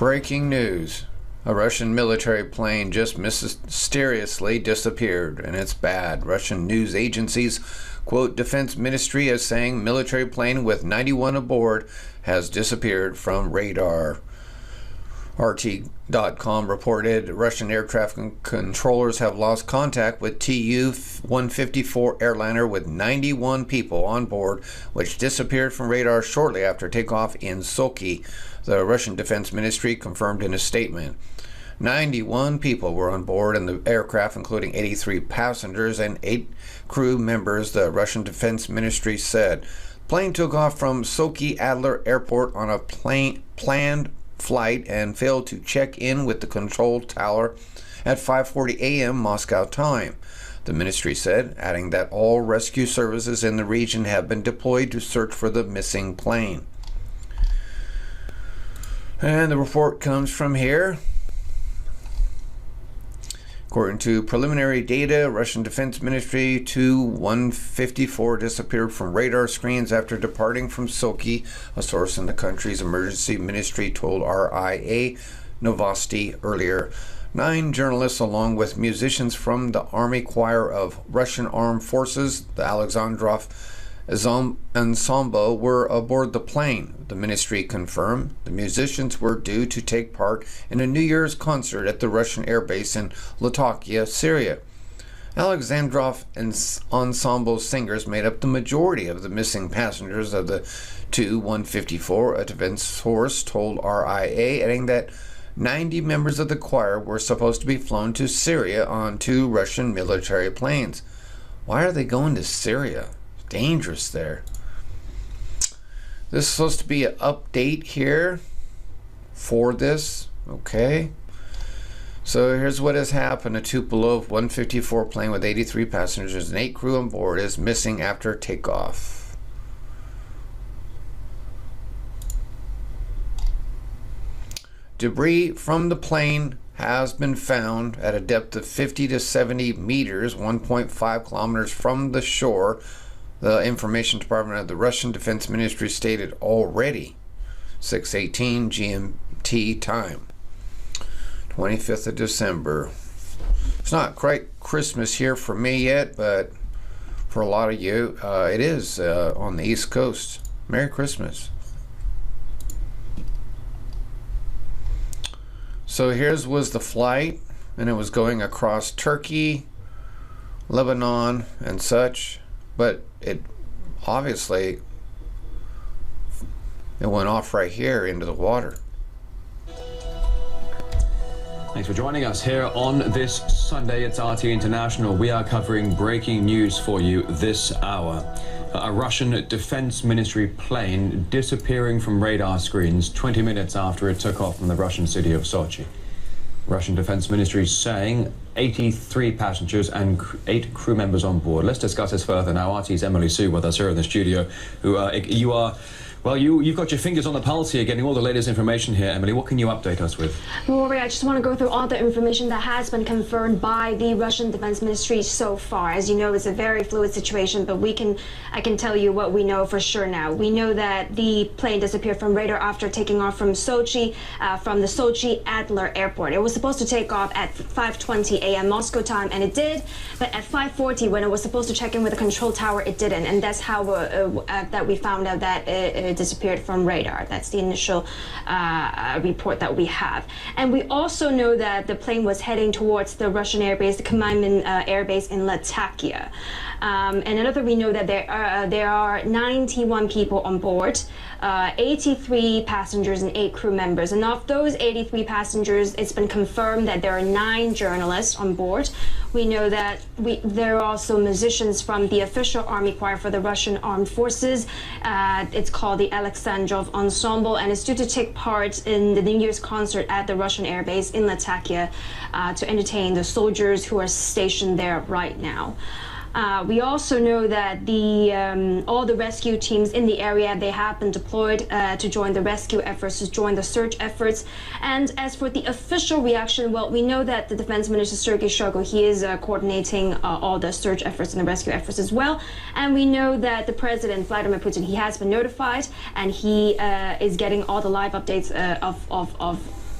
Breaking news. A Russian military plane just mysteriously disappeared, and it's bad. Russian news agencies quote Defense Ministry as saying military plane with 91 aboard has disappeared from radar. RT.com reported Russian air traffic controllers have lost contact with Tu-154 airliner with 91 people on board, which disappeared from radar shortly after takeoff in Sochi, the Russian Defense Ministry confirmed in a statement. 91 people were on board in the aircraft, including 83 passengers and 8 crew members, the Russian Defense Ministry said. Plane took off from Sochi Adler Airport on a planned flight and failed to check in with the control tower at 5:40 a.m. Moscow time, the ministry said, adding that all rescue services in the region have been deployed to search for the missing plane. And the report comes from here. According to preliminary data, Russian Defense Ministry Tu-154 disappeared from radar screens after departing from Sochi, a source in the country's emergency ministry told RIA Novosti earlier. 9 journalists, along with musicians from the Army Choir of Russian Armed Forces, the Alexandrov Ensemble, were aboard the plane, the ministry confirmed. The musicians were due to take part in a New Year's concert at the Russian airbase in Latakia, Syria. Alexandrov Ensemble singers made up the majority of the missing passengers of the Tu-154, a defense source told RIA, adding that 90 members of the choir were supposed to be flown to Syria on 2 Russian military planes. Why are they going to Syria? Dangerous there. This is supposed to be an update here for this. Okay. So here's what has happened. A Tu-154 plane with 83 passengers and 8 crew on board is missing after takeoff. Debris from the plane has been found at a depth of 50 to 70 meters, 1.5 kilometers from the shore, the Information Department of the Russian Defense Ministry stated already. 6:18 GMT time. 25th of December. It's not quite Christmas here for me yet, but for a lot of you, it is on the East Coast. Merry Christmas. So here's was the flight, and it was going across Turkey, Lebanon, and such. But it obviously went off right here into the water. Thanks for joining us here on this Sunday. It's RT International. We are covering breaking news for you this hour. A Russian Defense Ministry plane disappearing from radar screens 20 minutes after it took off from the Russian city of Sochi. Russian Defense Ministry saying 83 passengers and 8 crew members on board. Let's discuss this further now. RT's Emily Sue with us here in the studio. You've got your fingers on the pulse here, getting all the latest information here. Emily, what can you update us with? Rory, I just want to go through all the information that has been confirmed by the Russian Defense Ministry so far. As you know, it's a very fluid situation, but I can tell you what we know for sure now. We know that the plane disappeared from radar after taking off from Sochi, from the Sochi Adler Airport. It was supposed to take off at 5:20 a.m. Moscow time, and it did, but at 5:40, when it was supposed to check in with the control tower, it didn't, and that's how that we found out that it disappeared from radar. That's the initial report that we have. And we also know that the plane was heading towards the Russian airbase, the Kamimin airbase in Latakia. And another, we know that there are 91 people on board, 83 passengers and 8 crew members. And of those 83 passengers, it's been confirmed that there are 9 journalists on board. We know that there are also musicians from the official army choir for the Russian Armed Forces. It's called the Alexandrov Ensemble, and it's due to take part in the New Year's concert at the Russian airbase in Latakia to entertain the soldiers who are stationed there right now. We also know that all the rescue teams in the area, they have been deployed to join the rescue efforts, to join the search efforts. And as for the official reaction, well, we know that the Defense Minister Sergei Shoigu, he is coordinating all the search efforts and the rescue efforts as well. And we know that the President Vladimir Putin, he has been notified, and he is getting all the live updates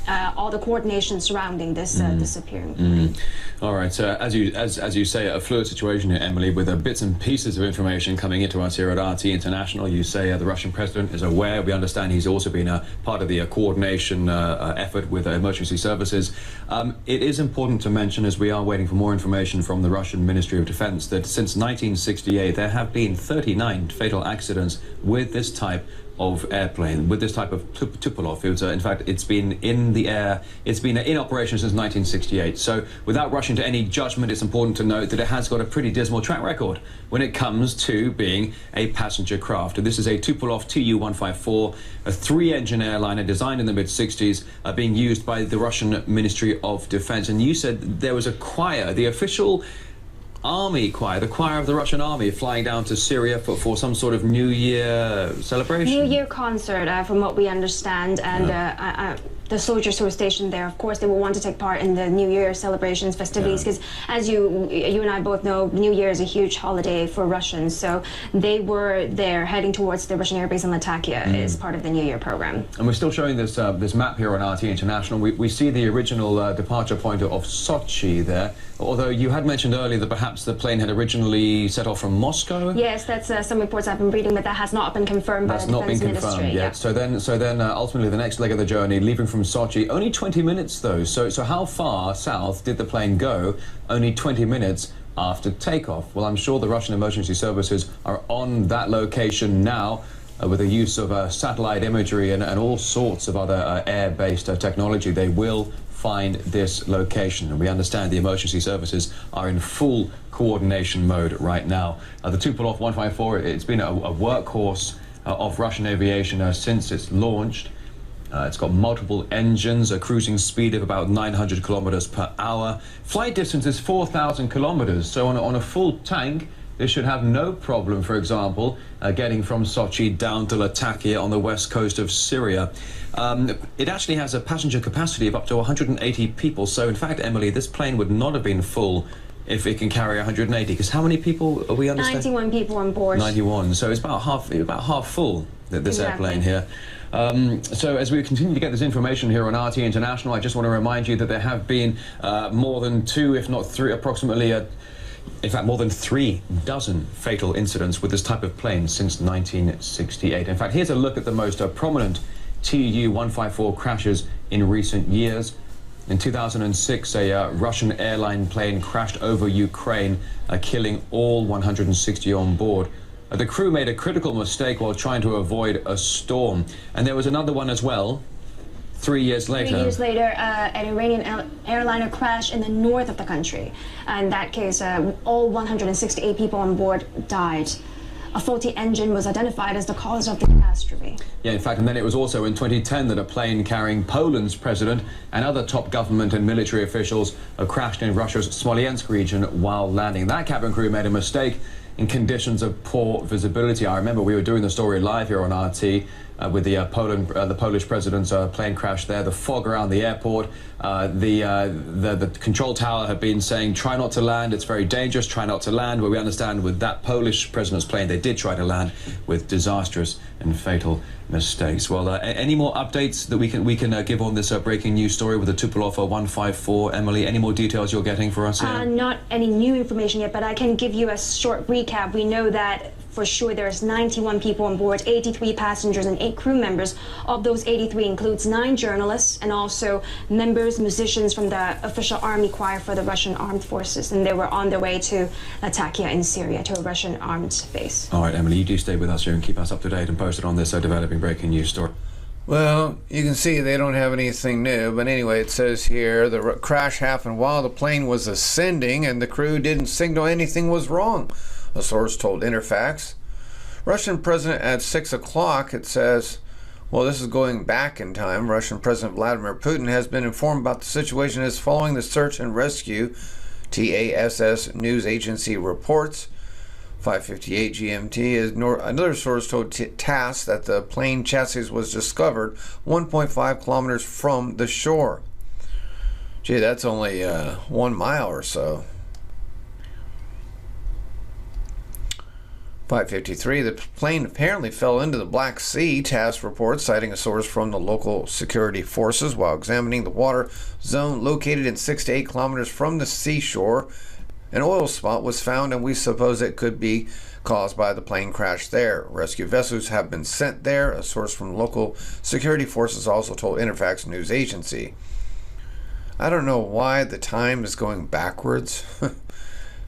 all the coordination surrounding this disappearing plane. All right, as you say, a fluid situation here, Emily, with bits and pieces of information coming into us here at RT International. You say the Russian president is aware. We understand he's also been a part of the coordination effort with emergency services. It is important to mention, as we are waiting for more information from the Russian Ministry of Defense, that since 1968 there have been 39 fatal accidents with this type of airplane, with this type of Tupolev. In fact, it's been in the air, it's been in operation since 1968. So without rushing to any judgment, it's important to note that it has got a pretty dismal track record when it comes to being a passenger craft. This is a Tupolev Tu-154, a 3-engine airliner designed in the mid-60s, being used by the Russian Ministry of Defense. And you said there was a choir, the official army choir, the choir of the Russian army, flying down to Syria for some sort of New Year celebration. New Year concert, from what we understand, and the soldiers who are stationed there, of course, they will want to take part in the New Year celebrations, festivities, because as you and I both know, New Year is a huge holiday for Russians, so they were there heading towards the Russian airbase in Latakia as part of the New Year program. And we're still showing this this map here on RT International. We see the original departure point of Sochi there, although you had mentioned earlier that perhaps the plane had originally set off from Moscow. Yes, that's some reports I've been reading, but that has not been confirmed by the Defense Ministry. That's not been confirmed yet. So then ultimately the next leg of the journey, leaving from Sochi, only 20 minutes though. So how far south did the plane go? Only 20 minutes after takeoff. Well, I'm sure the Russian emergency services are on that location now, with the use of satellite imagery and all sorts of other air-based technology. They will find this location, and we understand the emergency services are in full coordination mode right now. The Tupolev 154, it's been a workhorse of Russian aviation since it's launched. It's got multiple engines, a cruising speed of about 900 kilometers per hour. Flight distance is 4,000 kilometers, so on a full tank, this should have no problem, for example, getting from Sochi down to Latakia on the west coast of Syria. It actually has a passenger capacity of up to 180 people, so in fact, Emily, this plane would not have been full if it can carry 180, because how many people are we understanding? 91 people on board. 91, so it's about half full, this airplane here. So as we continue to get this information here on RT International, I just want to remind you that there have been more than 2, if not 3, approximately in fact, more than 3 dozen fatal incidents with this type of plane since 1968. In fact, here's a look at the most prominent Tu-154 crashes in recent years. In 2006, a Russian airline plane crashed over Ukraine, killing all 160 on board. The crew made a critical mistake while trying to avoid a storm. And there was another one as well. 3 years later. 3 years later, an Iranian airliner crashed in the north of the country. In that case, all 168 people on board died. A faulty engine was identified as the cause of the catastrophe. Yeah, in fact, and then it was also in 2010 that a plane carrying Poland's president and other top government and military officials crashed in Russia's Smolensk region while landing. That cabin crew made a mistake in conditions of poor visibility. I remember we were doing the story live here on RT with the Polish president's plane crash there. The fog around the airport, the control tower had been saying, try not to land, it's very dangerous, try not to land. But we understand with that Polish president's plane, they did try to land with disastrous and fatal mistakes. Well, any more updates that we can give on this breaking news story with the Tupolev 154? Emily, any more details you're getting for us here? Not any new information yet, but I can give you a short recap. We know that for sure there's 91 people on board, 83 passengers and 8 crew members. Of those 83 includes 9 journalists and also members, musicians from the official army choir for the Russian armed forces, and they were on their way to Latakia in Syria, to a Russian armed base. All right, Emily, you do stay with us here and keep us up to date and posted on this developing breaking news story. Well, you can see they don't have anything new, but anyway, it says here the crash happened while the plane was ascending and the crew didn't signal anything was wrong, a source told Interfax. Russian president at 6 o'clock, it says, well, this is going back in time. Russian President Vladimir Putin has been informed about the situation as following the search and rescue, TASS news agency reports. 5:58 GMT is another source told TASS that the plane chassis was discovered 1.5 kilometers from the shore. Gee, that's only 1 mile or so. 5:53, the plane apparently fell into the Black Sea, TASS reports, citing a source from the local security forces. While examining the water zone located in 6 to 8 kilometers from the seashore, an oil spot was found, and we suppose it could be caused by the plane crash there. Rescue vessels have been sent there, a source from local security forces also told Interfax news agency. I don't know why the time is going backwards.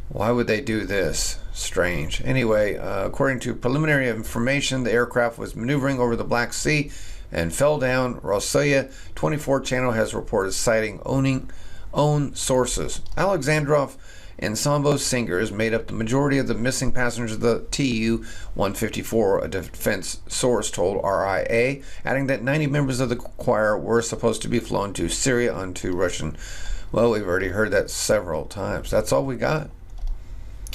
Why would they do this? Strange. Anyway, according to preliminary information, the aircraft was maneuvering over the Black Sea and fell down. Rossiya 24 channel has reported citing own sources. Alexandrov and Sambo Singers made up the majority of the missing passengers of the Tu-154, a defense source told RIA, adding that 90 members of the choir were supposed to be flown to Syria on 2 Russian. Well, we've already heard that several times. That's all we got.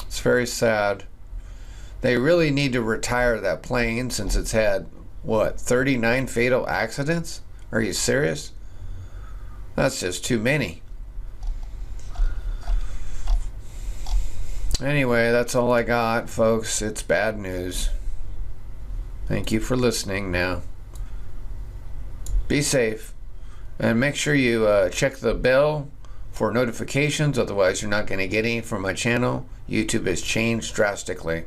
It's very sad. They really need to retire that plane since it's had, 39 fatal accidents? Are you serious? That's just too many. Anyway, that's all I got, folks. It's bad news. Thank you for listening now. Be safe. And make sure you check the bell for notifications. Otherwise, you're not going to get any from my channel. YouTube has changed drastically.